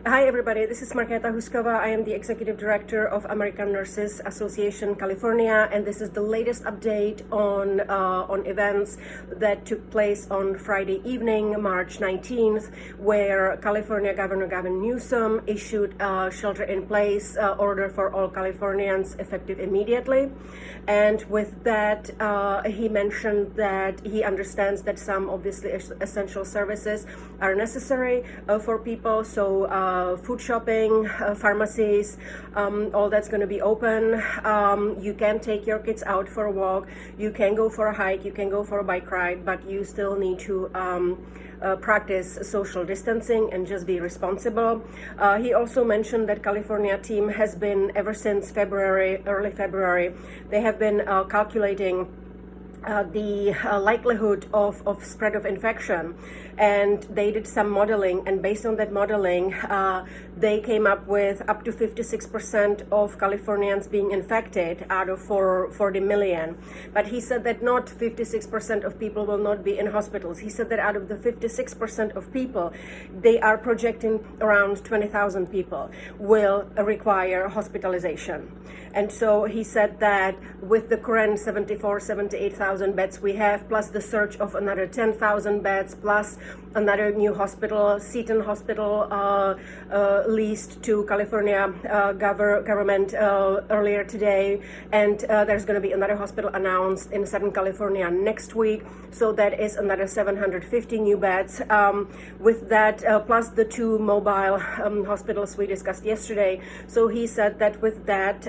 Hi everybody, this is Markéta Huskova. I am the Executive Director of American Nurses Association California, and this is the latest update on events that took place on Friday evening, March 19th, where California Governor Gavin Newsom issued a shelter-in-place order for all Californians effective immediately. And with that, he mentioned that he understands that some obviously essential services are necessary for people, so food shopping, pharmacies, all that's going to be open. You can take your kids out for a walk, you can go for a hike, you can go for a bike ride, but you still need to practice social distancing and just be responsible. He also mentioned that California team has been, ever since early February, they have been calculating the likelihood of spread of infection, and they did some modeling, and based on that modeling they came up with up to 56% of Californians being infected out of 40 million. But he said that not 56% of people will not be in hospitals. He said that out of the 56% of people, they are projecting around 20,000 people will require hospitalization. And so he said that with the current 78,000 beds we have, plus the surge of another 10,000 beds, plus another new hospital, Seton Hospital, leased to California government earlier today, and there's going to be another hospital announced in Southern California next week, so that is another 750 new beds. With that, plus the two mobile hospitals we discussed yesterday. So he said that with that,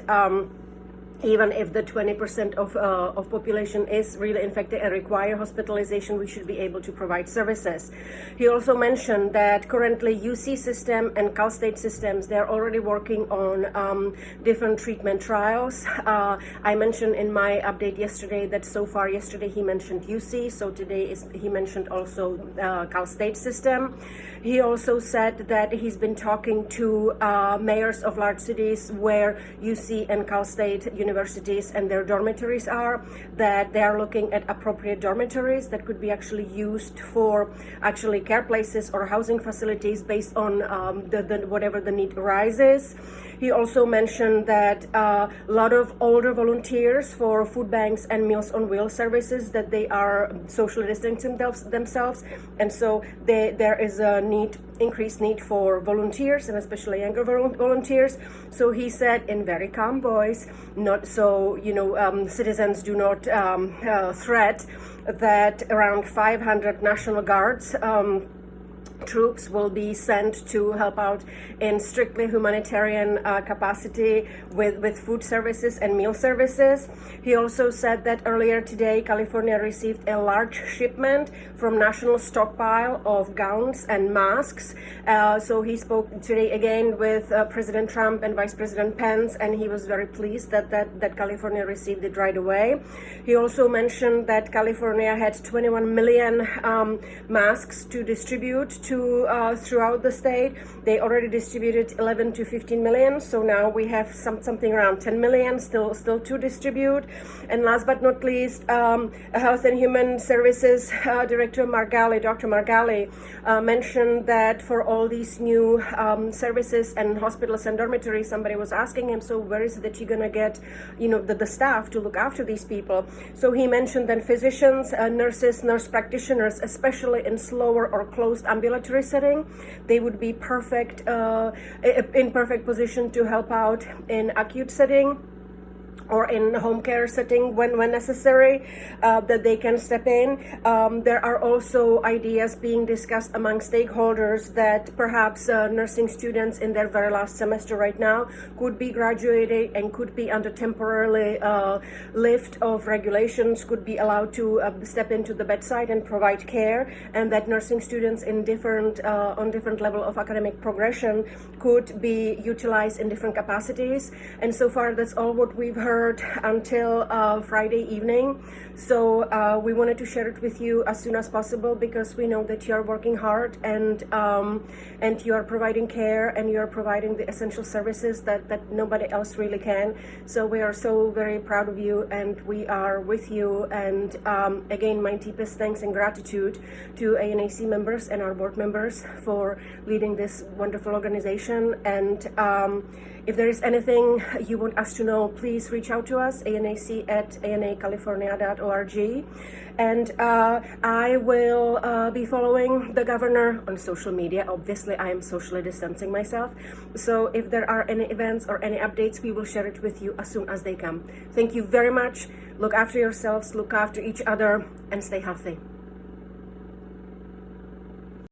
even if the 20% of population is really infected and require hospitalization, we should be able to provide services. He also mentioned that currently UC system and CalState systems, they're already working on different treatment trials. I mentioned in my update yesterday that so far yesterday he mentioned UC, so today he mentioned also CalState system. He also said that he's been talking to mayors of large cities where UC and CalState universities and their dormitories are, that they are looking at appropriate dormitories that could be actually used for actually care places or housing facilities based on whatever the need arises. He also mentioned that a lot of older volunteers for food banks and Meals on Wheels services, that they are socially distancing themselves, and so there is a increased need for volunteers, and especially younger volunteers. So he said in very calm voice, not so citizens do not threat, that around 500 National Guards troops will be sent to help out in strictly humanitarian capacity with food services and meal services. He also said that earlier today California received a large shipment from national stockpile of gowns and masks. So he spoke today again with President Trump and Vice President Pence, and he was very pleased that California received it right away. He also mentioned that California had 21 million masks to distribute throughout the state. They already distributed 11 to 15 million, so now we have something around 10 million still to distribute. And last but not least, Health and Human Services Director Dr. Margali mentioned that for all these new services and hospitals and dormitories, somebody was asking him, so where is it that you're going to get the staff to look after these people? So he mentioned that physicians, nurses, nurse practitioners, especially in slower or closed ambulatory setting, they would be in perfect position to help out in acute setting or in home care setting when necessary, that they can step in. There are also ideas being discussed among stakeholders that perhaps nursing students in their very last semester right now could be graduating and could be under temporarily lift of regulations, could be allowed to step into the bedside and provide care, and that nursing students in on different level of academic progression could be utilized in different capacities. And so far that's all what we've heard occurred until Friday evening. So we wanted to share it with you as soon as possible because we know that you are working hard and you are providing care and you are providing the essential services that nobody else really can. So we are so very proud of you and we are with you. And again, my deepest thanks and gratitude to ANAC members and our board members for leading this wonderful organization. And if there is anything you want us to know, please reach out to us, anac@anacalifornia.org. And I will be following the governor on social media. Obviously, I am socially distancing myself. So if there are any events or any updates, we will share it with you as soon as they come. Thank you very much. Look after yourselves, look after each other, and stay healthy.